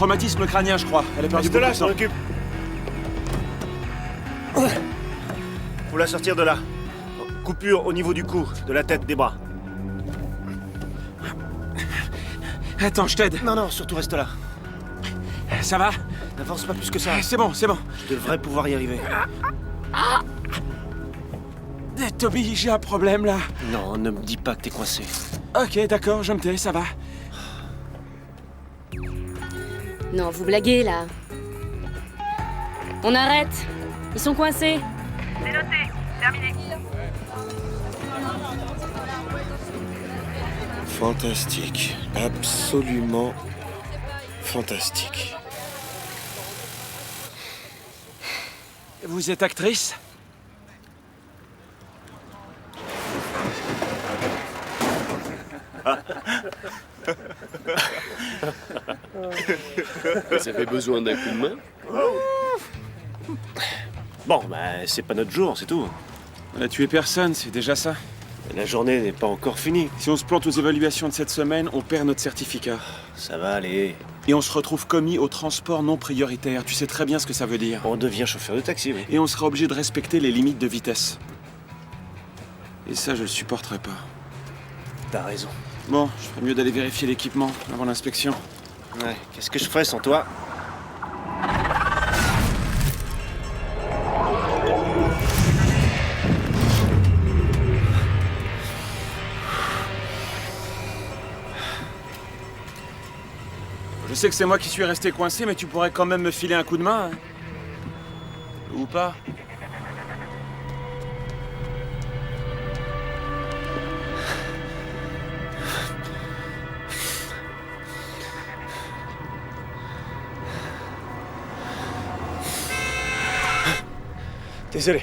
Traumatisme crânien, je crois. Elle a perdu Reste là, beaucoup je de m'en sang. occupe. Faut la sortir de là. Coupure au niveau du cou, de la tête, des bras. Attends, je t'aide. Non, surtout reste là. Ça va? N'avance pas plus que ça. C'est bon, c'est bon. Je devrais pouvoir y arriver. Toby, j'ai un problème, là. Non, ne me dis pas que t'es coincé. Ok, d'accord, je me tais, ça va. Non, vous blaguez, là. On arrête. Ils sont coincés. C'est noté. Terminé. Fantastique. Absolument fantastique. Vous êtes actrice? Vous avez besoin d'un coup de main? Bon, c'est pas notre jour, c'est tout. On a tué personne, c'est déjà ça. La journée n'est pas encore finie. Si on se plante aux évaluations de cette semaine, on perd notre certificat. Ça va aller. Et on se retrouve commis au transport non prioritaire. Tu sais très bien ce que ça veut dire. On devient chauffeur de taxi, oui. Et on sera obligé de respecter les limites de vitesse. Et ça, je le supporterai pas. T'as raison. Bon, je ferais mieux d'aller vérifier l'équipement avant l'inspection. Ouais, qu'est-ce que je ferais sans toi? Je sais que c'est moi qui suis resté coincé, mais tu pourrais quand même me filer un coup de main, hein. Ou pas? Désolé.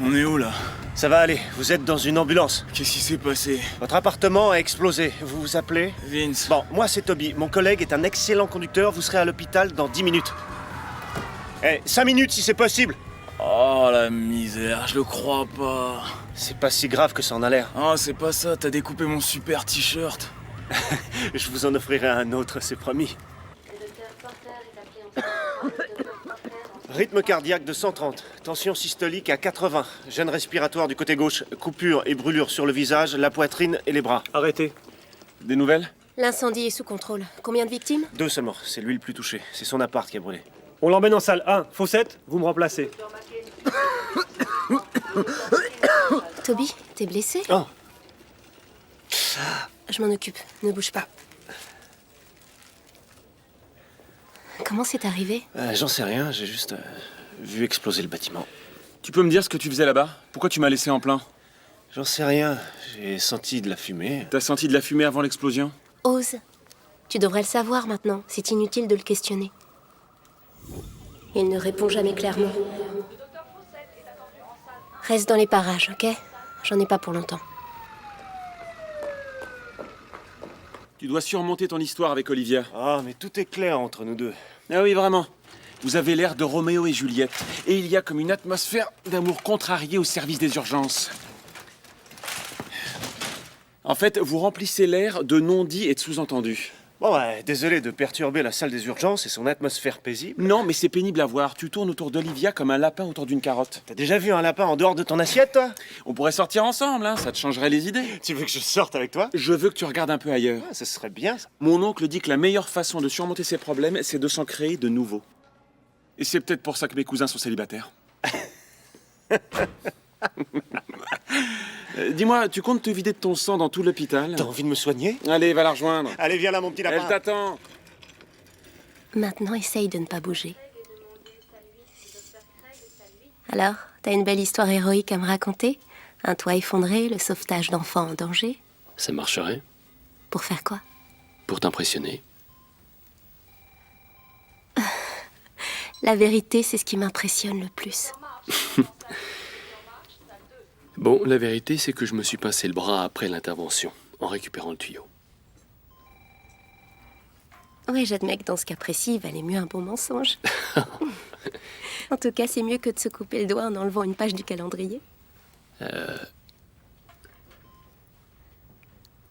On est où, là? Ça va aller, vous êtes dans une ambulance. Qu'est-ce qui s'est passé? Votre appartement a explosé. Vous vous appelez? Vince. Bon, moi c'est Toby. Mon collègue est un excellent conducteur. Vous serez à l'hôpital dans 10 minutes. 5 minutes si c'est possible. Oh la misère, je le crois pas. C'est pas si grave que ça en a l'air. Oh, c'est pas ça, t'as découpé mon super t-shirt. Je vous en offrirai un autre, c'est promis. Rythme cardiaque de 130, tension systolique à 80, gêne respiratoire du côté gauche, coupure et brûlure sur le visage, la poitrine et les bras. Arrêtez. Des nouvelles? L'incendie est sous contrôle. Combien de victimes? 2 seulement, c'est lui le plus touché. C'est son appart qui a brûlé. On l'emmène en salle 1, Fossette, vous me remplacez. Toby, t'es blessé? Oh. Je m'en occupe, ne bouge pas. Comment c'est arrivé? J'en sais rien, j'ai juste vu exploser le bâtiment. Tu peux me dire ce que tu faisais là-bas? Pourquoi tu m'as laissé en plein? J'en sais rien, j'ai senti de la fumée. T'as senti de la fumée avant l'explosion? Ose. Tu devrais le savoir maintenant, c'est inutile de le questionner. Il ne répond jamais clairement. Reste dans les parages, ok? J'en ai pas pour longtemps. Tu dois surmonter ton histoire avec Olivia. Ah, mais tout est clair entre nous deux. Ah oui, vraiment. Vous avez l'air de Roméo et Juliette. Et il y a comme une atmosphère d'amour contrarié au service des urgences. En fait, vous remplissez l'air de non-dits et de sous-entendus. Bon, désolé de perturber la salle des urgences et son atmosphère paisible. Non, mais c'est pénible à voir. Tu tournes autour d'Olivia comme un lapin autour d'une carotte. T'as déjà vu un lapin en dehors de ton assiette, toi? On pourrait sortir ensemble, hein, ça te changerait les idées. Tu veux que je sorte avec toi? Je veux que tu regardes un peu ailleurs. Ah, ça serait bien, ça. Mon oncle dit que la meilleure façon de surmonter ses problèmes, c'est de s'en créer de nouveaux. Et c'est peut-être pour ça que mes cousins sont célibataires. Dis-moi, tu comptes te vider de ton sang dans tout l'hôpital? T'as envie de me soigner? Allez, va la rejoindre. Allez, viens là, mon petit Elle lapin. t'attend. Maintenant, essaye de ne pas bouger. Alors, t'as une belle histoire héroïque à me raconter? Un toit effondré, le sauvetage d'enfants en danger? Ça marcherait? Pour faire quoi? Pour t'impressionner. La vérité, c'est ce qui m'impressionne le plus. Bon, la vérité, c'est que je me suis pincé le bras après l'intervention, en récupérant le tuyau. Oui, j'admets que dans ce cas précis, il valait mieux un bon mensonge. En tout cas, c'est mieux que de se couper le doigt en enlevant une page du calendrier.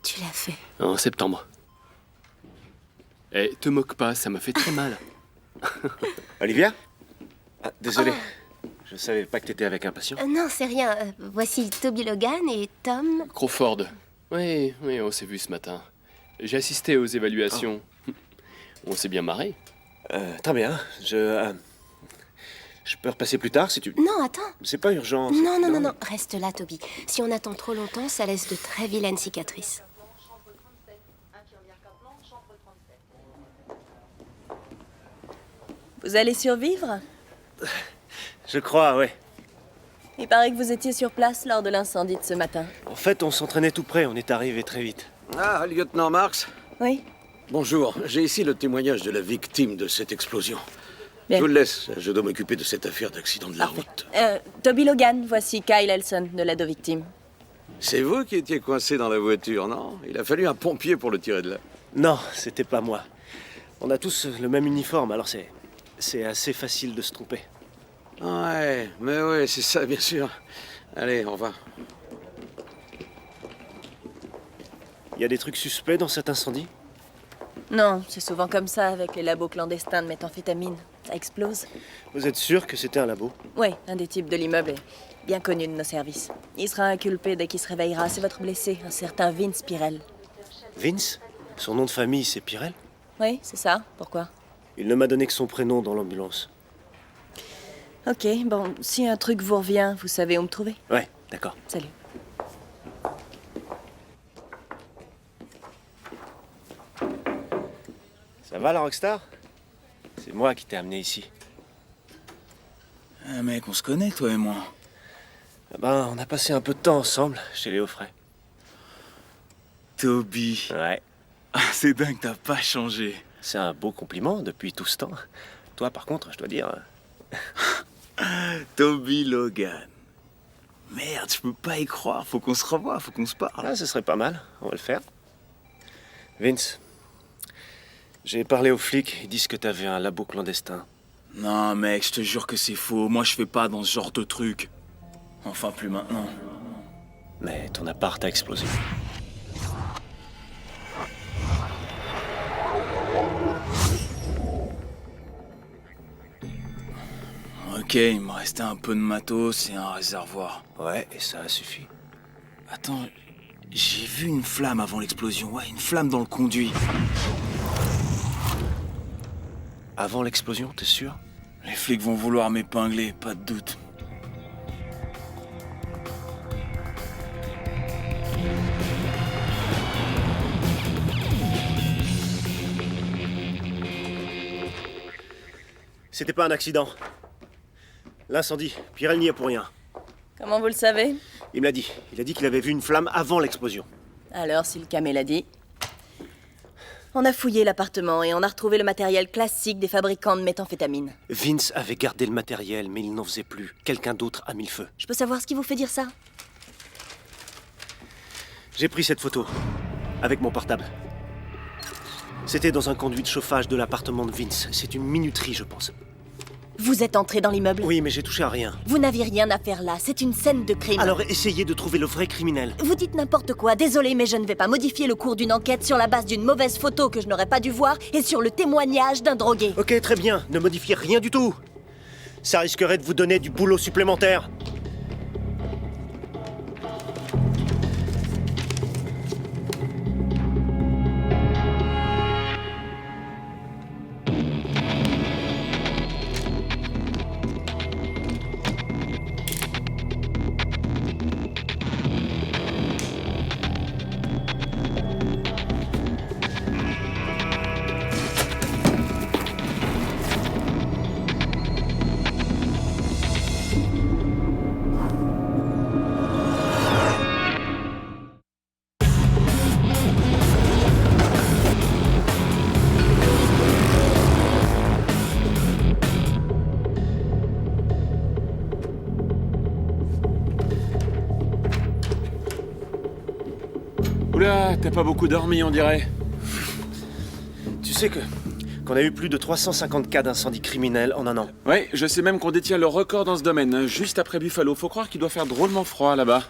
Tu l'as fait. En septembre. Eh, te moque pas, ça m'a fait très mal. Olivia? Ah, désolé. Je savais pas que t'étais avec un patient. Non, c'est rien. Voici Toby Logan et Tom. Crawford. Oui, on s'est vu ce matin. J'ai assisté aux évaluations. On s'est bien marré. Très bien. Je peux repasser plus tard si tu... Non, attends. C'est pas urgent. Non. Reste là, Toby. Si on attend trop longtemps, ça laisse de très vilaines cicatrices. Vous allez survivre? Je crois, ouais. Il paraît que vous étiez sur place lors de l'incendie de ce matin. En fait, on s'entraînait tout près. On est arrivé très vite. Ah, lieutenant Marks. Oui? Bonjour, j'ai ici le témoignage de la victime de cette explosion. Bien. Je vous le laisse, je dois m'occuper de cette affaire d'accident de la route. Toby Logan, voici Kyle Elson de l'aide aux victimes. C'est vous qui étiez coincé dans la voiture, non? Il a fallu un pompier pour le tirer de là. Non, c'était pas moi. On a tous le même uniforme, alors c'est assez facile de se tromper. Ouais, mais ouais, c'est ça, bien sûr. Allez, au revoir. Il y a des trucs suspects dans cet incendie? Non, c'est souvent comme ça avec les labos clandestins de méthamphétamine. Ça explose. Vous êtes sûr que c'était un labo? Oui, un des types de l'immeuble est bien connu de nos services. Il sera inculpé dès qu'il se réveillera. C'est votre blessé, un certain Vince Pirel. Vince? Son nom de famille, c'est Pirel? Oui, c'est ça. Pourquoi? Il ne m'a donné que son prénom dans l'ambulance. Ok, bon, si un truc vous revient, vous savez où me trouver. Ouais, d'accord. Salut. Ça va, la rockstar? C'est moi qui t'ai amené ici. Ah, mec, on se connaît, toi et moi. Ah ben, on a passé un peu de temps ensemble chez Léo Fray. Toby. Ouais. Ah, c'est dingue, t'as pas changé. C'est un beau compliment depuis tout ce temps. Toi, par contre, je dois dire... Toby Logan. Merde, je peux pas y croire. Faut qu'on se revoie, faut qu'on se parle. Ah, ce serait pas mal. On va le faire. Vince, j'ai parlé aux flics. Ils disent que t'avais un labo clandestin. Non, mec, je te jure que c'est faux. Moi, je fais pas dans ce genre de truc. Enfin, plus maintenant. Mais ton appart a explosé. Ok, il me restait un peu de matos et un réservoir. Ouais, et ça a suffi. Attends, j'ai vu une flamme avant l'explosion. Ouais, une flamme dans le conduit. Avant l'explosion, t'es sûr? Les flics vont vouloir m'épingler, pas de doute. C'était pas un accident. L'incendie, Pirel n'y est pour rien. Comment vous le savez? Il me l'a dit. Il a dit qu'il avait vu une flamme avant l'explosion. Alors, si le camé l'a dit. On a fouillé l'appartement et on a retrouvé le matériel classique des fabricants de méthamphétamine. Vince avait gardé le matériel, mais il n'en faisait plus. Quelqu'un d'autre a mis le feu. Je peux savoir ce qui vous fait dire ça? J'ai pris cette photo, avec mon portable. C'était dans un conduit de chauffage de l'appartement de Vince. C'est une minuterie, je pense. Vous êtes entré dans l'immeuble? Oui, mais j'ai touché à rien. Vous n'aviez rien à faire là, c'est une scène de crime. Alors essayez de trouver le vrai criminel. Vous dites n'importe quoi, désolé, mais je ne vais pas modifier le cours d'une enquête sur la base d'une mauvaise photo que je n'aurais pas dû voir et sur le témoignage d'un drogué. Ok, très bien, ne modifiez rien du tout. Ça risquerait de vous donner du boulot supplémentaire. t'as pas beaucoup dormi, on dirait. Tu sais qu'on a eu plus de 350 cas d'incendie criminel en un an. Ouais, je sais même qu'on détient le record dans ce domaine, juste après Buffalo. Faut croire qu'il doit faire drôlement froid là-bas.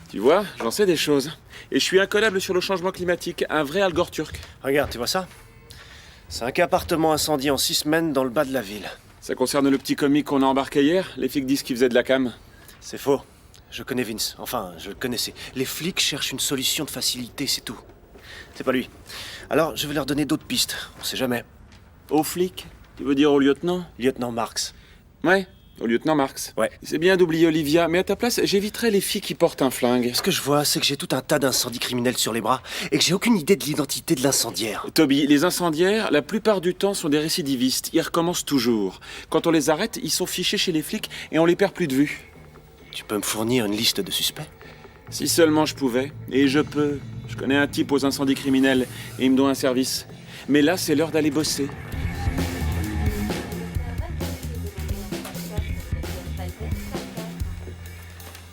Tu vois, j'en sais des choses. Et je suis incollable sur le changement climatique, un vrai Al Gore turc. Regarde, tu vois ça? 5 appartements incendiés en 6 semaines dans le bas de la ville. Ça concerne le petit comique qu'on a embarqué hier. Les flics disent qu'il faisait de la cam. C'est faux. Je connais Vince. Enfin, je le connaissais. Les flics cherchent une solution de facilité, c'est tout. C'est pas lui. Alors, je vais leur donner d'autres pistes. On sait jamais. Aux flics? Tu veux dire au lieutenant? Lieutenant Marks. Ouais, au lieutenant Marks. Ouais. C'est bien d'oublier Olivia, mais à ta place, j'éviterais les filles qui portent un flingue. Ce que je vois, c'est que j'ai tout un tas d'incendies criminels sur les bras et que j'ai aucune idée de l'identité de l'incendiaire. Toby, les incendiaires, la plupart du temps, sont des récidivistes. Ils recommencent toujours. Quand on les arrête, ils sont fichés chez les flics et on les perd plus de vue. Tu peux me fournir une liste de suspects? Si seulement je pouvais. Et je peux. Je connais un type aux incendies criminels et il me doit un service. Mais là, c'est l'heure d'aller bosser.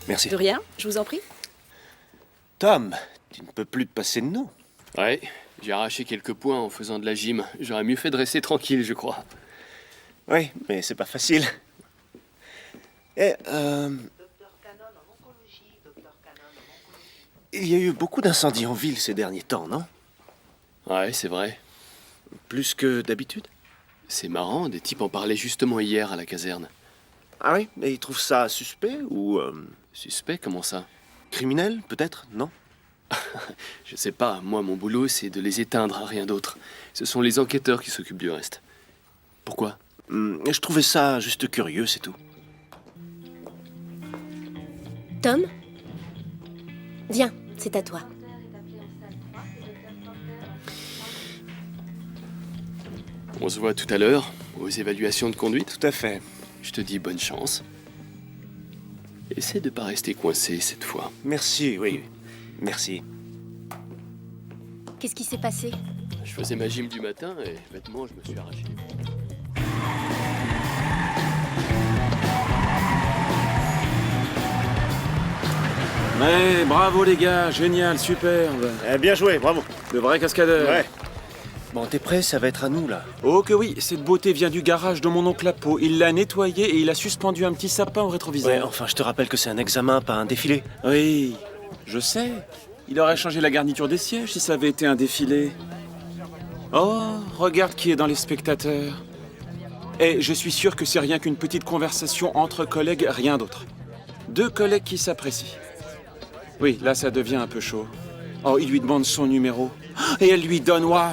Merci. De rien, je vous en prie. Tom, tu ne peux plus te passer de nous. Ouais, j'ai arraché quelques points en faisant de la gym. J'aurais mieux fait de rester tranquille, je crois. Oui, mais c'est pas facile. Et, il y a eu beaucoup d'incendies en ville ces derniers temps, non? Ouais, c'est vrai. Plus que d'habitude? C'est marrant, des types en parlaient justement hier à la caserne. Ah oui? Et ils trouvent ça suspect ou Suspect, comment ça? criminel, peut-être, non? Je sais pas, moi mon boulot c'est de les éteindre, rien d'autre. Ce sont les enquêteurs qui s'occupent du reste. Pourquoi? Je trouvais ça juste curieux, c'est tout. Tom? Viens, c'est à toi. On se voit tout à l'heure, aux évaluations de conduite. Tout à fait. Je te dis bonne chance. Essaie de pas rester coincé cette fois. Merci, oui. Merci. Qu'est-ce qui s'est passé? Je faisais ma gym du matin et bêtement je me suis arraché. Ouais, bravo les gars, génial, superbe. Bien joué, bravo. De vrais cascadeurs. Ouais. Bon, t'es prêt? Ça va être à nous, là. Oh que oui, cette beauté vient du garage de mon oncle Apo. Il l'a nettoyé et il a suspendu un petit sapin au rétroviseur. Ouais, enfin, je te rappelle que c'est un examen, pas un défilé. Oui, je sais. Il aurait changé la garniture des sièges si ça avait été un défilé. Oh, regarde qui est dans les spectateurs. Et je suis sûr que c'est rien qu'une petite conversation entre collègues, rien d'autre. 2 collègues qui s'apprécient. Oui, là ça devient un peu chaud. Oh, il lui demande son numéro. Et elle lui donne, waouh.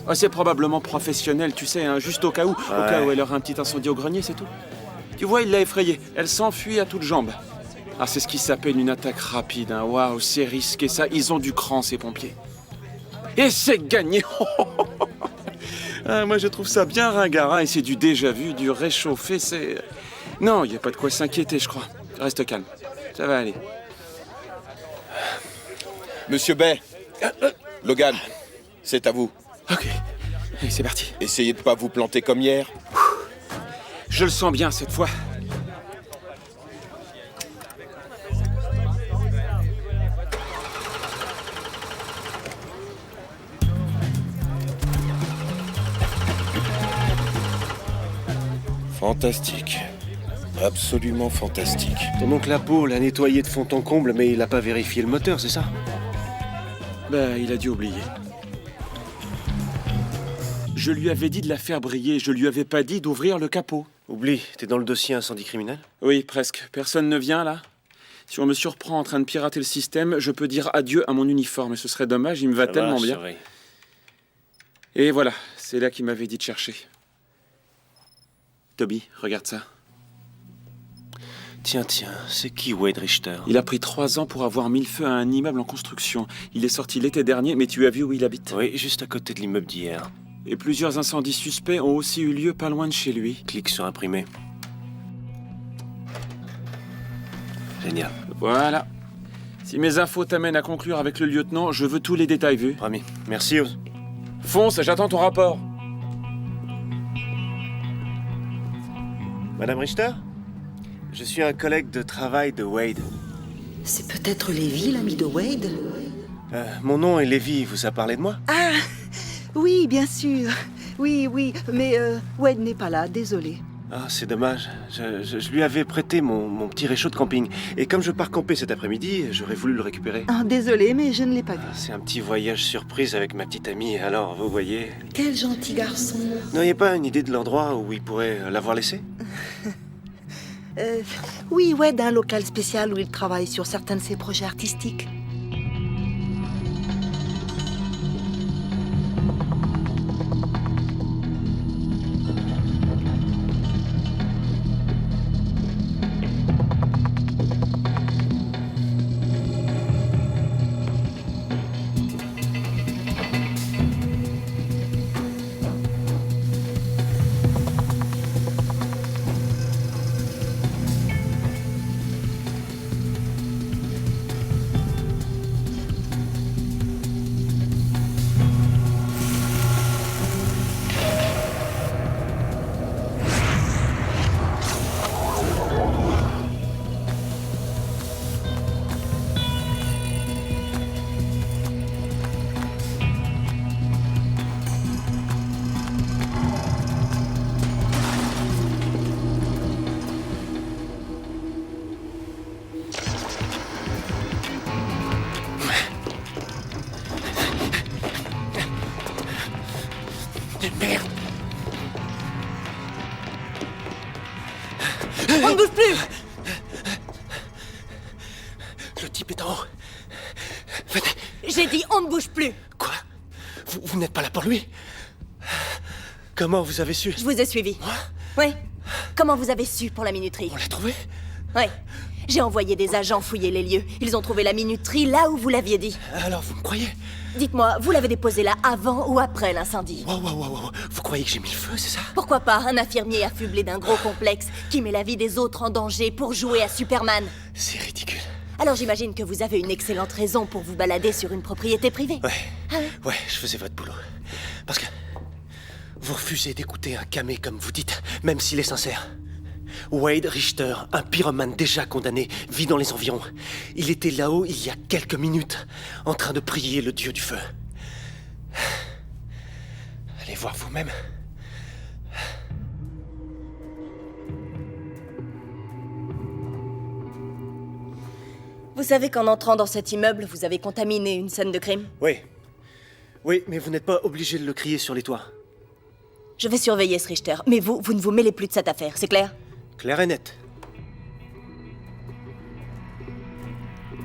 Oh, c'est probablement professionnel, tu sais, hein, juste au cas où elle aura un petit incendie au grenier, c'est tout. Tu vois, il l'a effrayée. Elle s'enfuit à toutes jambes. Ah, c'est ce qui s'appelle une attaque rapide, hein. Waouh, c'est risqué ça. Ils ont du cran, ces pompiers. Et c'est gagné. Ah, moi, je trouve ça bien ringard, hein, et c'est du déjà-vu, du réchauffé, c'est... Non, il n'y a pas de quoi s'inquiéter, je crois. Reste calme. Ça va aller. Monsieur Bay, Logan, c'est à vous. Ok, allez, c'est parti. Essayez de pas vous planter comme hier. Je le sens bien cette fois. Fantastique. Absolument fantastique. Ton oncle Apo l'a nettoyé de fond en comble, mais il a pas vérifié le moteur, c'est ça? Ben, il a dû oublier. Je lui avais dit de la faire briller, je lui avais pas dit d'ouvrir le capot. Oublie, t'es dans le dossier incendie criminel? Oui, presque. Personne ne vient, là? Si on me surprend en train de pirater le système, je peux dire adieu à mon uniforme, et ce serait dommage, il me va tellement bien. Et voilà, c'est là qu'il m'avait dit de chercher. Toby, regarde ça. Tiens, c'est qui Wade Richter? Il a pris 3 ans pour avoir mis le feu à un immeuble en construction. Il est sorti l'été dernier, mais tu as vu où il habite? Oui, juste à côté de l'immeuble d'hier. Et plusieurs incendies suspects ont aussi eu lieu pas loin de chez lui. Clique sur imprimer. Génial. Voilà. Si mes infos t'amènent à conclure avec le lieutenant, je veux tous les détails vus. Promis. Merci, Oz. Fonce, j'attends ton rapport. Madame Richter? Je suis un collègue de travail de Wade. C'est peut-être Lévi, l'ami de Wade? Mon nom est Lévi, il vous a parlé de moi? Ah, oui, bien sûr. Oui, mais Wade n'est pas là, désolé. Ah, c'est dommage. Je lui avais prêté mon petit réchaud de camping. Et comme je pars camper cet après-midi, j'aurais voulu le récupérer. Ah, désolé, mais je ne l'ai pas vu. C'est un petit voyage surprise avec ma petite amie, alors vous voyez... Quel gentil garçon. N'auriez pas une idée de l'endroit où il pourrait l'avoir laissé? Oui, Wade a un local spécial où il travaille sur certains de ses projets artistiques. Merde! On ne bouge plus! Le type est en haut. J'ai dit on ne bouge plus! Quoi? Vous n'êtes pas là pour lui? Comment vous avez su? Je vous ai suivi. Oui. Comment vous avez su pour la minuterie? On l'a trouvé? Oui. J'ai envoyé des agents fouiller les lieux. Ils ont trouvé la minuterie là où vous l'aviez dit. Alors vous me croyez? Dites-moi, vous l'avez déposée là avant ou après l'incendie? Wow. Vous croyez que j'ai mis le feu, c'est ça? Pourquoi pas un infirmier affublé d'un gros complexe qui met la vie des autres en danger pour jouer à Superman? C'est ridicule. Alors j'imagine que vous avez une excellente raison pour vous balader sur une propriété privée. Ouais. Ah ouais? Ouais, je faisais votre boulot. Parce que vous refusez d'écouter un camé comme vous dites, même s'il est sincère. Wade Richter, un pyromane déjà condamné, vit dans les environs. Il était là-haut il y a quelques minutes, en train de prier le dieu du feu. Allez voir vous-même. Vous savez qu'en entrant dans cet immeuble, vous avez contaminé une scène de crime? Oui. Oui, mais vous n'êtes pas obligé de le crier sur les toits. Je vais surveiller ce Richter, mais vous ne vous mêlez plus de cette affaire, c'est clair? Clair et net.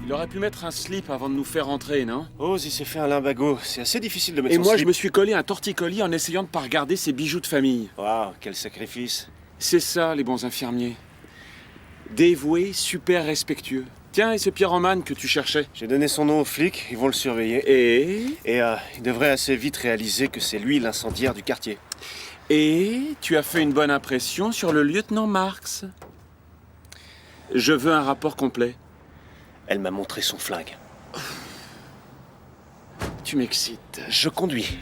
Il aurait pu mettre un slip avant de nous faire entrer, non? Oh, il s'est fait un limbago. C'est assez difficile de mettre Et son moi, slip. je me suis collé un torticolis en essayant de pas regarder ses bijoux de famille. Waouh, quel sacrifice. C'est ça, les bons infirmiers. Dévoués, super respectueux. Tiens, et ce pyromane que tu cherchais? J'ai donné son nom aux flics, ils vont le surveiller. Et il devrait assez vite réaliser que c'est lui l'incendiaire du quartier. Et tu as fait une bonne impression sur le lieutenant Marks. Je veux un rapport complet. Elle m'a montré son flingue. Tu m'excites. Je conduis.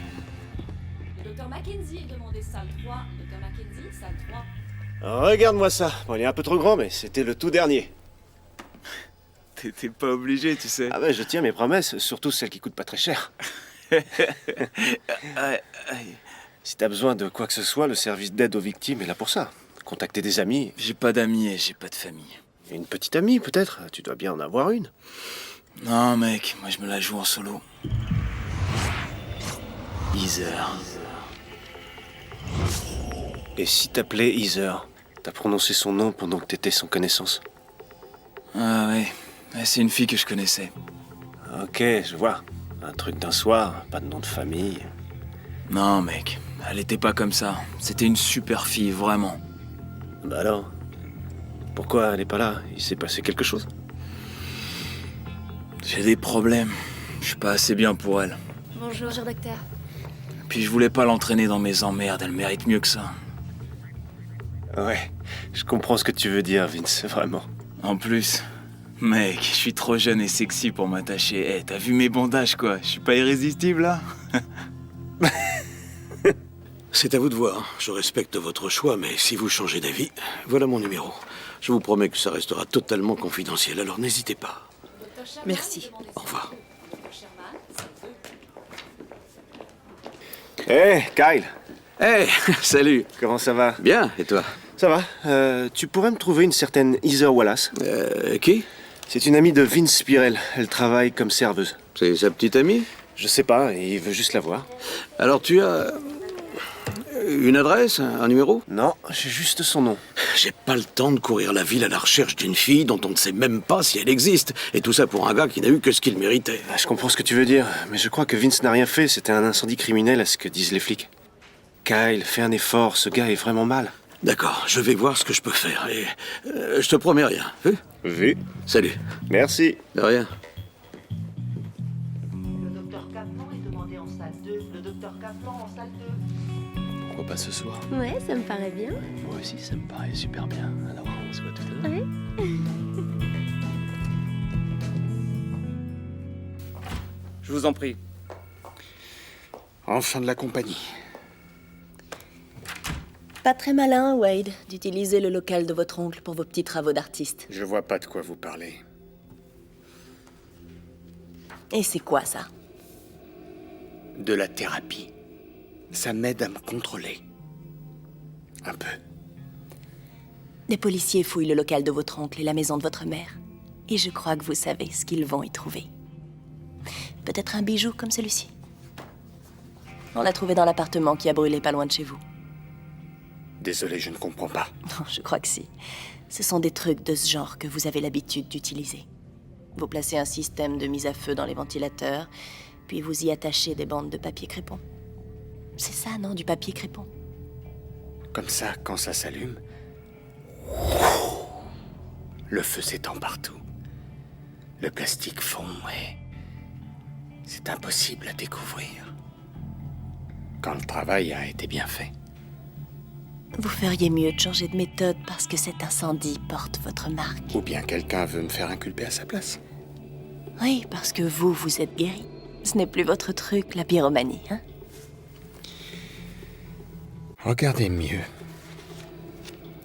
Docteur Mackenzie, demandez salle 3. Docteur Mackenzie, salle 3. Regarde-moi ça. Bon, il est un peu trop grand, mais c'était le tout dernier. T'es pas obligé, tu sais. Ah ben, je tiens mes promesses, surtout celles qui coûtent pas très cher. Si t'as besoin de quoi que ce soit, le service d'aide aux victimes est là pour ça. Contacter des amis. J'ai pas d'amis et j'ai pas de famille. Et une petite amie, peut-être. Tu dois bien en avoir une. Non, mec, moi je me la joue en solo. Heather. Et si t'appelais Heather, t'as prononcé son nom pendant que t'étais sans connaissance. Ah ouais, c'est une fille que je connaissais. Ok, je vois. Un truc d'un soir, pas de nom de famille. Non, mec, elle était pas comme ça. C'était une super fille, vraiment. Bah alors? Pourquoi elle est pas là? Il s'est passé quelque chose? J'ai des problèmes. Je suis pas assez bien pour elle. Bonjour, docteur. Puis je voulais pas l'entraîner dans mes emmerdes, elle mérite mieux que ça. Ouais, je comprends ce que tu veux dire, Vince, vraiment. En plus, mec, je suis trop jeune et sexy pour m'attacher. T'as vu mes bandages, quoi? Je suis pas irrésistible, là? C'est à vous de voir. Je respecte votre choix, mais si vous changez d'avis, voilà mon numéro. Je vous promets que ça restera totalement confidentiel, alors n'hésitez pas. Merci. Au revoir. Hé, Kyle. Hey, salut. Comment ça va? Bien, et toi? Ça va. Tu pourrais me trouver une certaine Heather Wallace? Qui? C'est une amie de Vince Spirel. Elle travaille comme serveuse. C'est sa petite amie? Je sais pas, il veut juste la voir. Alors tu as... une adresse? Un numéro? Non, j'ai juste son nom. J'ai pas le temps de courir la ville à la recherche d'une fille dont on ne sait même pas si elle existe. Et tout ça pour un gars qui n'a eu que ce qu'il méritait. Je comprends ce que tu veux dire, mais je crois que Vince n'a rien fait. C'était un incendie criminel à ce que disent les flics. Kyle, fais un effort, ce gars est vraiment mal. D'accord, je vais voir ce que je peux faire. Et je te promets rien. Vu? Vu. Salut. Merci. De rien. Le docteur Kaplan est demandé en salle 2. Le docteur Kaplan en salle 2. Pourquoi pas ce soir? Ouais, ça me paraît bien. Moi aussi, ça me paraît super bien. Alors, on se voit tout à l'heure. Ouais. Je vous en prie. Enfin de la compagnie. Pas très malin, Wade, d'utiliser le local de votre oncle pour vos petits travaux d'artiste. Je vois pas de quoi vous parlez. Et c'est quoi ça? De la thérapie. Ça m'aide à me contrôler. Un peu. Des policiers fouillent le local de votre oncle et la maison de votre mère. Et je crois que vous savez ce qu'ils vont y trouver. Peut-être un bijou comme celui-ci. On l'a trouvé dans l'appartement qui a brûlé pas loin de chez vous. Désolé, je ne comprends pas. Non, je crois que si. Ce sont des trucs de ce genre que vous avez l'habitude d'utiliser. Vous placez un système de mise à feu dans les ventilateurs, puis vous y attachez des bandes de papier crépon. C'est ça, non, du papier crépon? Comme ça, quand ça s'allume, le feu s'étend partout. Le plastique fond et c'est impossible à découvrir. Quand le travail a été bien fait. Vous feriez mieux de changer de méthode parce que cet incendie porte votre marque. Ou bien quelqu'un veut me faire inculper à sa place. Oui, parce que vous êtes guéri. Ce n'est plus votre truc, la pyromanie, hein? Regardez mieux.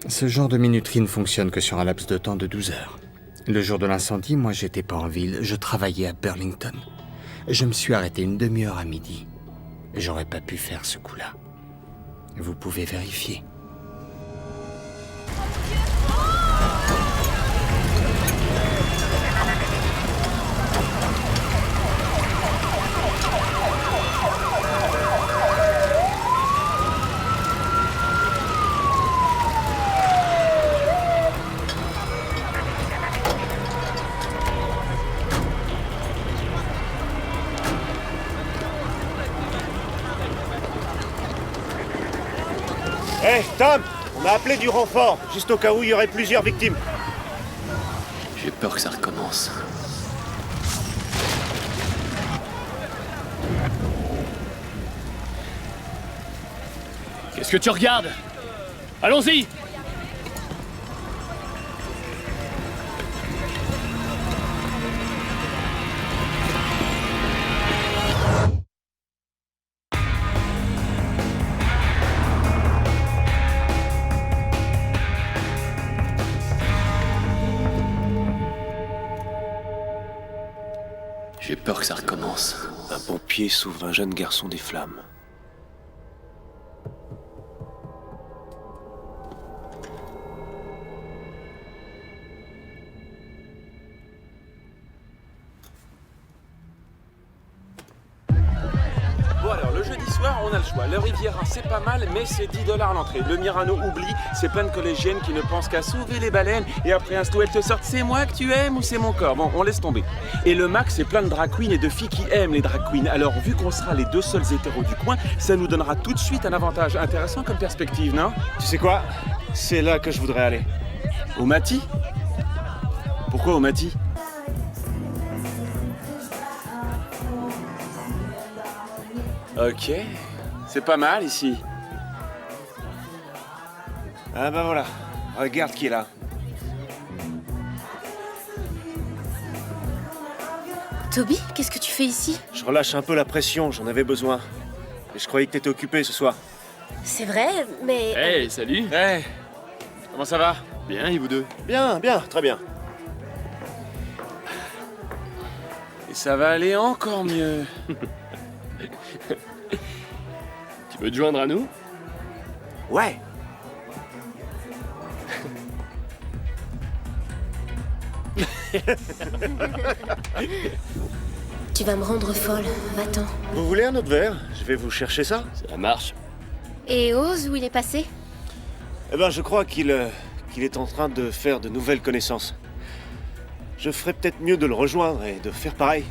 Ce genre de minuterie ne fonctionne que sur un laps de temps de 12 heures. Le jour de l'incendie, moi j'étais pas en ville, je travaillais à Burlington. Je me suis arrêté une demi-heure à midi. J'aurais pas pu faire ce coup-là. Vous pouvez vérifier. Hé, Tom! On a appelé du renfort, juste au cas où il y aurait plusieurs victimes. J'ai peur que ça recommence. Qu'est-ce que tu regardes? Allons-y! J'ai peur que ça recommence. Un pompier sauve un jeune garçon des flammes. Bon alors, le jeudi soir, on a le choix. Le Riviera, c'est pas mal, mais c'est 10 $ l'entrée. Le Mirano, oublie, c'est plein de collégiennes qui ne pensent qu'à sauver les baleines. Et après un sto, elles te sortent, c'est moi que tu aimes ou c'est mon corps? Bon, on laisse tomber. Et le Mac, c'est plein de drag queens et de filles qui aiment les drag queens. Alors, vu qu'on sera les deux seuls hétéros du coin, ça nous donnera tout de suite un avantage intéressant comme perspective, non? Tu sais quoi? C'est là que je voudrais aller. Au Mati? Pourquoi au Mati? Ok, c'est pas mal ici. Ah bah voilà, regarde qui est là. Toby, qu'est-ce que tu fais ici? Je relâche un peu la pression, j'en avais besoin. Et je croyais que t'étais occupé ce soir. C'est vrai, mais... Hey, salut! Hey, comment ça va? Bien, et vous deux? Bien, bien, très bien. Et ça va aller encore mieux. Tu veux te joindre à nous? Ouais. Tu vas me rendre folle, va-t'en. Vous voulez un autre verre? Je vais vous chercher ça. Ça marche. Et Oz, où il est passé? Eh ben, je crois qu'il est en train de faire de nouvelles connaissances. Je ferais peut-être mieux de le rejoindre et de faire pareil.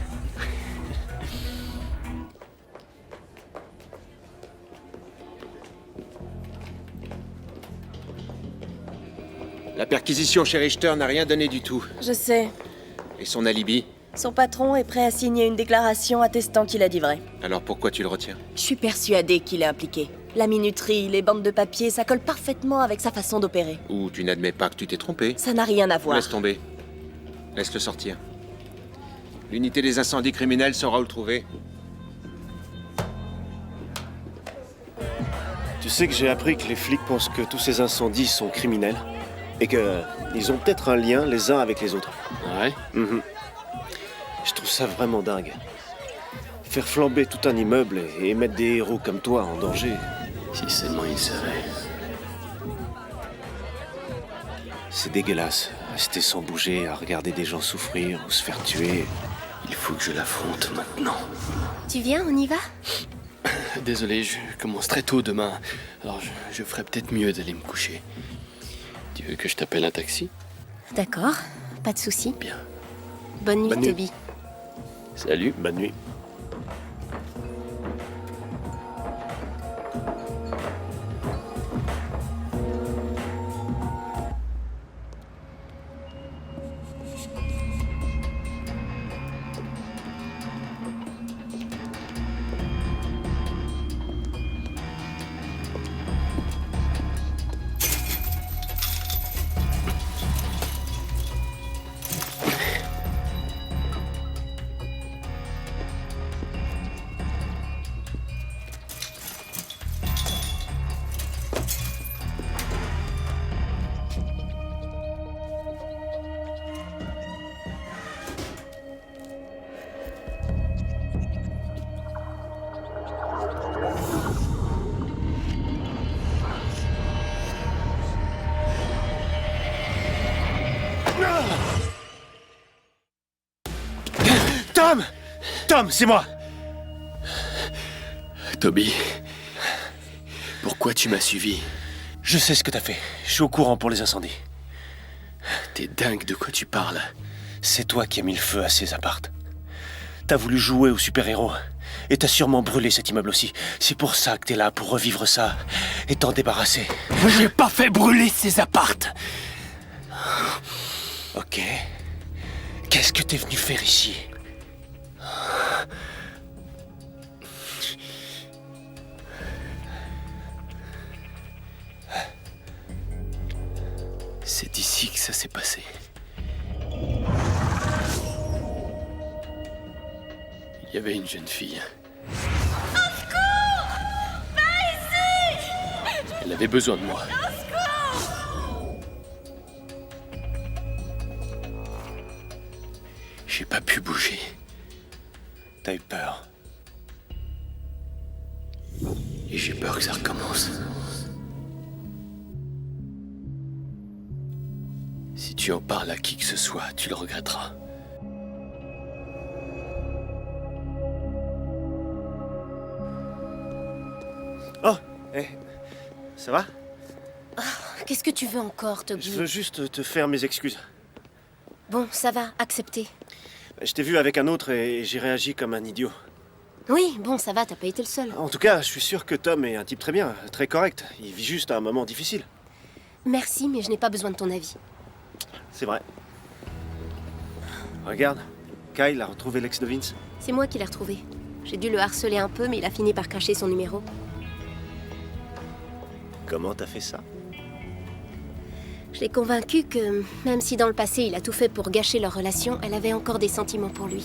La perquisition chez Richter n'a rien donné du tout. Je sais. Et son alibi? Son patron est prêt à signer une déclaration attestant qu'il a dit vrai. Alors pourquoi tu le retiens? Je suis persuadée qu'il est impliqué. La minuterie, les bandes de papier, ça colle parfaitement avec sa façon d'opérer. Ou tu n'admets pas que tu t'es trompé? Ça n'a rien à voir. Laisse tomber. Laisse-le sortir. L'unité des incendies criminels saura où le trouver. Tu sais que j'ai appris que les flics pensent que tous ces incendies sont criminels et que ils ont peut-être un lien les uns avec les autres. Ouais. Je trouve ça vraiment dingue. Faire flamber tout un immeuble et mettre des héros comme toi en danger. Si seulement il savait. C'est dégueulasse. Rester sans bouger, à regarder des gens souffrir ou se faire tuer. Il faut que je l'affronte maintenant. Tu viens, on y va? Désolé, je commence très tôt demain. Alors je ferais peut-être mieux d'aller me coucher. Tu veux que je t'appelle un taxi? D'accord, pas de souci. Bien. Bonne nuit, Bonne nuit. Toby. Salut. Bonne nuit. Tom! Tom, c'est moi! Toby, pourquoi tu m'as suivi? Je sais ce que t'as fait. Je suis au courant pour les incendies. T'es dingue, de quoi tu parles? C'est toi qui as mis le feu à ces appartes. T'as voulu jouer au super-héros. Et t'as sûrement brûlé cet immeuble aussi. C'est pour ça que t'es là, pour revivre ça. Et t'en débarrasser. J'ai pas fait brûler ces appartes! Ok. Qu'est-ce que t'es venu faire ici? C'est ici que ça s'est passé. Il y avait une jeune fille. Au secours! Pas ici! Elle avait besoin de moi. Au secours! J'ai pas pu bouger. T'as eu peur. Et j'ai peur que ça recommence. Si tu en parles à qui que ce soit, tu le regretteras. Oh, ça va? Qu'est-ce que tu veux encore, Toby? Je veux juste te faire mes excuses. Bon, ça va, accepté. Je t'ai vu avec un autre et j'ai réagi comme un idiot. Oui, bon, ça va, t'as pas été le seul. En tout cas, je suis sûr que Tom est un type très bien, très correct. Il vit juste un moment difficile. Merci, mais je n'ai pas besoin de ton avis. C'est vrai. Regarde, Kyle a retrouvé l'ex de Vince. C'est moi qui l'ai retrouvé. J'ai dû le harceler un peu, mais il a fini par cacher son numéro. Comment t'as fait ça? Je l'ai convaincu que, même si dans le passé il a tout fait pour gâcher leur relation, elle avait encore des sentiments pour lui.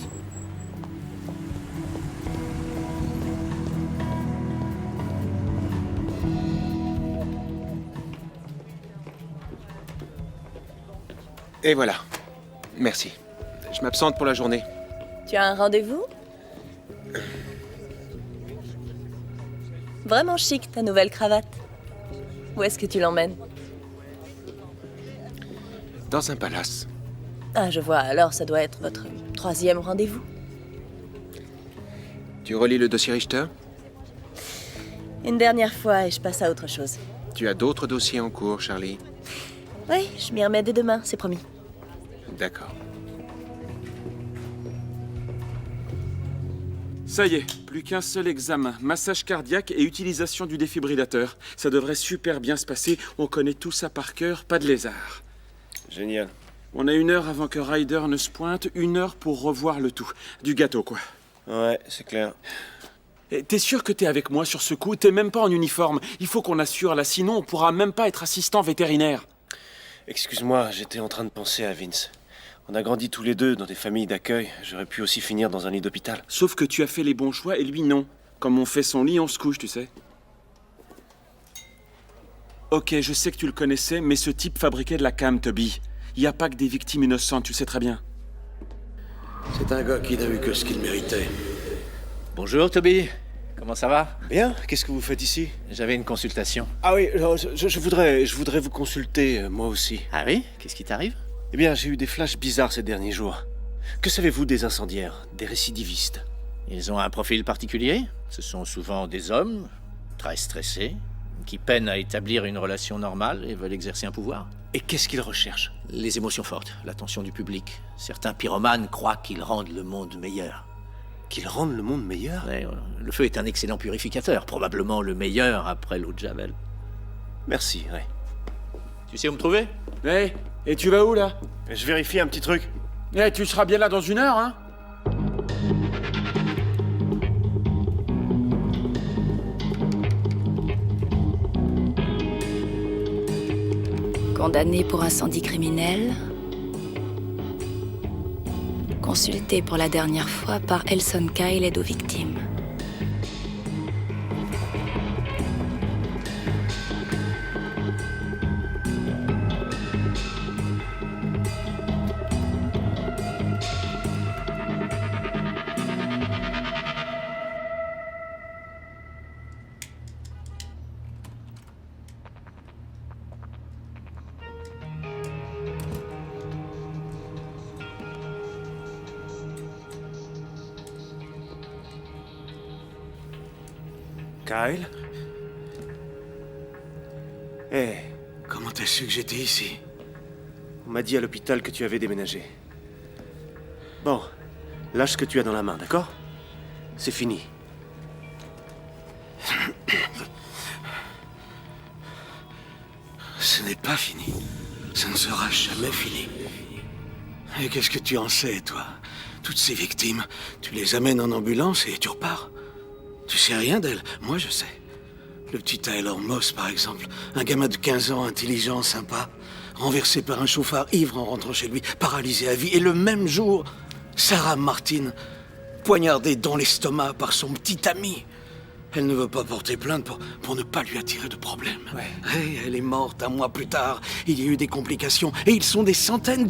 Et voilà. Merci. Je m'absente pour la journée. Tu as un rendez-vous? Vraiment chic, ta nouvelle cravate. Où est-ce que tu l'emmènes? Dans un palace. Ah, je vois. Alors, ça doit être votre 3e rendez-vous. Tu relis le dossier Richter? Une dernière fois et je passe à autre chose. Tu as d'autres dossiers en cours, Charlie? Oui, je m'y remets dès demain, c'est promis. D'accord. Ça y est, plus qu'un seul examen. Massage cardiaque et utilisation du défibrillateur. Ça devrait super bien se passer. On connaît tout ça par cœur, pas de lézard. Génial. On a 1 heure avant que Ryder ne se pointe, 1 heure pour revoir le tout. Du gâteau, quoi. Ouais, c'est clair. Et t'es sûr que t'es avec moi sur ce coup? T'es même pas en uniforme. Il faut qu'on assure là, sinon on pourra même pas être assistant vétérinaire. Excuse-moi, j'étais en train de penser à Vince. On a grandi tous les deux dans des familles d'accueil. J'aurais pu aussi finir dans un lit d'hôpital. Sauf que tu as fait les bons choix et lui non. Comme on fait son lit, on se couche, tu sais. Ok, je sais que tu le connaissais, mais ce type fabriquait de la cam, Toby. Il n'y a pas que des victimes innocentes, tu sais très bien. C'est un gars qui n'a eu que ce qu'il méritait. Bonjour Toby, comment ça va? Bien, qu'est-ce que vous faites ici? J'avais une consultation. Ah oui, je voudrais vous consulter, moi aussi. Ah oui? Qu'est-ce qui t'arrive? Eh bien, j'ai eu des flashs bizarres ces derniers jours. Que savez-vous des incendiaires, des récidivistes? Ils ont un profil particulier. Ce sont souvent des hommes, très stressés, qui peinent à établir une relation normale et veulent exercer un pouvoir. Et qu'est-ce qu'ils recherchent? Les émotions fortes, l'attention du public. Certains pyromanes croient qu'ils rendent le monde meilleur. Qu'ils rendent le monde meilleur? Ouais, le feu est un excellent purificateur, probablement le meilleur après l'eau de Javel. Merci, ouais. Tu sais où me trouver? Hey, et tu vas où là? Je vérifie un petit truc. Eh, tu seras bien là dans 1 heure, hein? Condamné pour incendie criminel. Consulté pour la dernière fois par Elson Kyle, aide aux victimes. Kyle? Eh, comment t'as su que j'étais ici? On m'a dit à l'hôpital que tu avais déménagé. Bon, lâche ce que tu as dans la main, d'accord? C'est fini. Ce n'est pas fini. Ça ne sera jamais fini. Et qu'est-ce que tu en sais, toi? Toutes ces victimes, tu les amènes en ambulance et tu repars. Tu sais rien d'elles, moi je sais. Le petit Tyler Moss, par exemple, un gamin de 15 ans, intelligent, sympa, renversé par un chauffard ivre en rentrant chez lui, paralysé à vie. Et le même jour, Sarah Martin, poignardée dans l'estomac par son petit ami. Elle ne veut pas porter plainte pour ne pas lui attirer de problème. Ouais. Et elle est morte 1 mois plus tard. Il y a eu des complications. Et ils sont des centaines.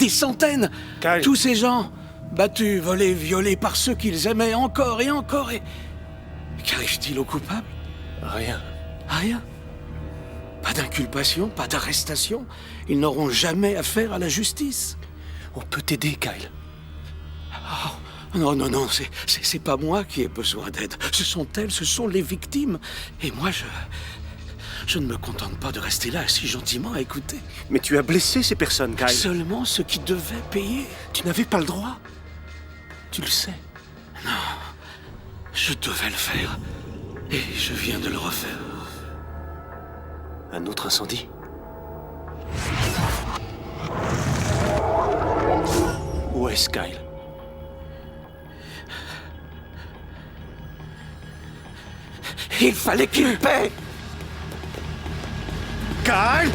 Kyle. Tous ces gens, battus, volés, violés par ceux qu'ils aimaient encore et encore. Et qu'arrive-t-il aux coupables? Rien. Rien. Pas d'inculpation, pas d'arrestation. Ils n'auront jamais affaire à la justice. On peut t'aider, Kyle. Oh, non, c'est pas moi qui ai besoin d'aide. Ce sont elles, ce sont les victimes. Et moi, je ne me contente pas de rester là si gentiment à écouter. Mais tu as blessé ces personnes, Kyle. Seulement ceux qui devaient payer. Tu n'avais pas le droit. Tu le sais. Non, je devais le faire. Et je viens de le refaire. Un autre incendie? Où est-ce, Kyle? Il fallait qu'il paie! Kyle!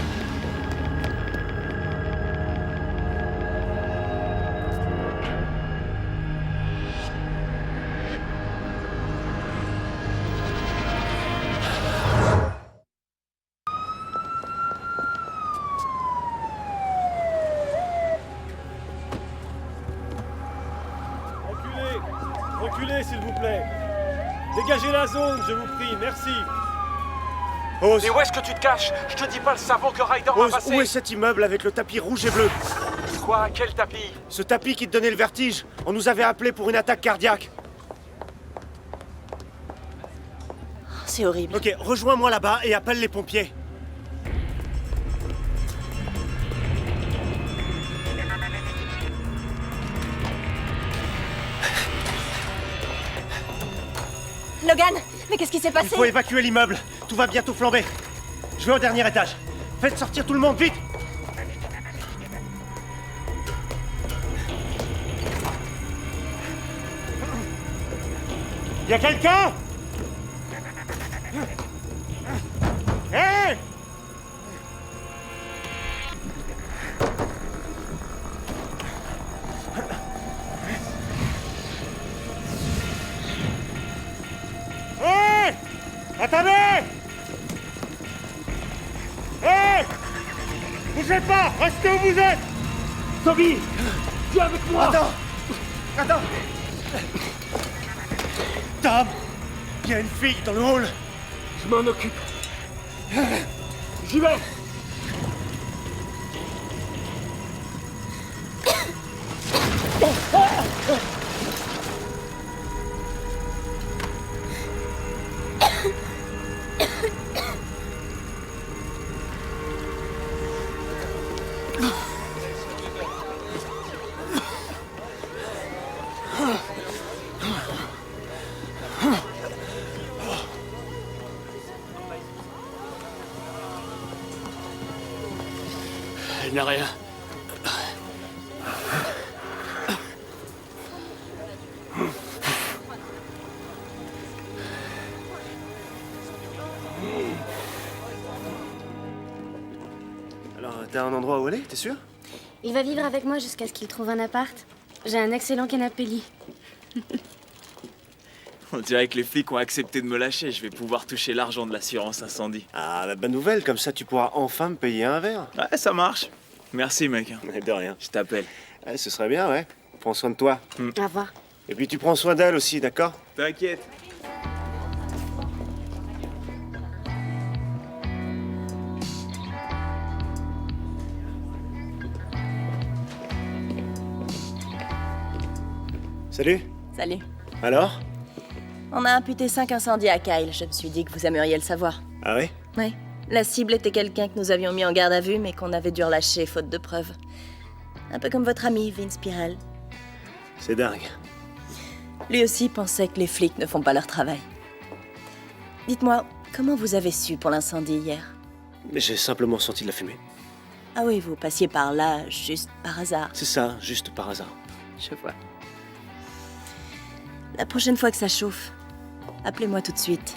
Dégagez la zone, je vous prie, merci. Et où est-ce que tu te caches? Je te dis pas le savon que Ryder va passer. Où est cet immeuble avec le tapis rouge et bleu? Quoi? Quel tapis? Ce tapis qui te donnait le vertige. On nous avait appelé pour une attaque cardiaque. C'est horrible. Ok, rejoins-moi là-bas et appelle les pompiers. Logan, mais qu'est-ce qui s'est passé? Il faut évacuer l'immeuble. Tout va bientôt flamber. Je vais au dernier étage. Faites sortir tout le monde, vite! Y a quelqu'un? Hé! Hé! Attendez! Hé! Bougez pas! Restez où vous êtes! Toby! Viens avec moi! Attends! Tom! Il y a une fille dans le hall! Je m'en occupe! J'y vais! Elle n'a rien. Alors, t'as un endroit où aller, t'es sûr? Il va vivre avec moi jusqu'à ce qu'il trouve un appart. J'ai un excellent canapé lit. On dirait que les flics ont accepté de me lâcher. Je vais pouvoir toucher l'argent de l'assurance incendie. Ah, la bonne nouvelle, comme ça tu pourras enfin me payer un verre. Ouais, ça marche. Merci, mec. De rien. Je t'appelle. Ouais, ce serait bien, ouais. Prends soin de toi. Au revoir. Et puis tu prends soin d'elle aussi, d'accord? T'inquiète. Salut. Salut. Alors? On a imputé 5 incendies à Kyle. Je me suis dit que vous aimeriez le savoir. Ah oui? Oui. La cible était quelqu'un que nous avions mis en garde à vue, mais qu'on avait dû relâcher faute de preuves. Un peu comme votre ami, Vince Pirel. C'est dingue. Lui aussi pensait que les flics ne font pas leur travail. Dites-moi, comment vous avez su pour l'incendie hier? J'ai simplement senti de la fumée. Ah oui, vous passiez par là, juste par hasard. C'est ça, juste par hasard. Je vois. La prochaine fois que ça chauffe, appelez-moi tout de suite.